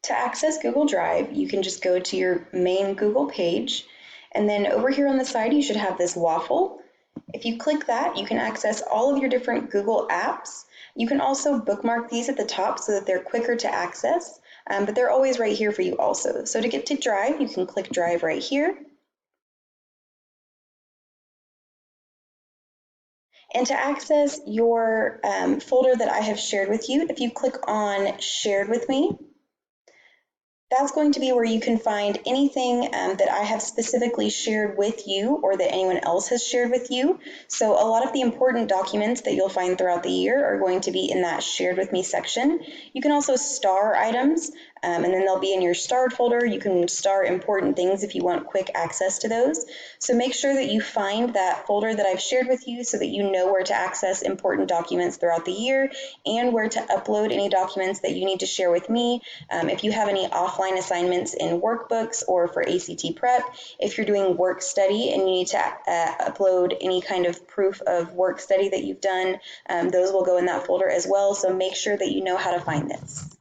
To access Google Drive, you can just go to your main Google page, and then over here on the side, you should have this waffle. If you click that, you can access all of your different Google apps. You can also bookmark these at the top so that they're quicker to access, but they're always right here for you also. So to get to Drive, you can click Drive right here. And to access your folder that I have shared with you, if you click on Shared with Me, that's going to be where you can find anything that I have specifically shared with you or that anyone else has shared with you. So a lot of the important documents that you'll find throughout the year are going to be in that Shared with Me section. You can also star items, and then they'll be in your starred folder. You can star important things if you want quick access to those. So make sure that you find that folder that I've shared with you so that you know where to access important documents throughout the year and where to upload any documents that you need to share with me. If you have any offline assignments in workbooks or for ACT prep, if you're doing work study and you need to upload any kind of proof of work study that you've done, those will go in that folder as well. So make sure that you know how to find this.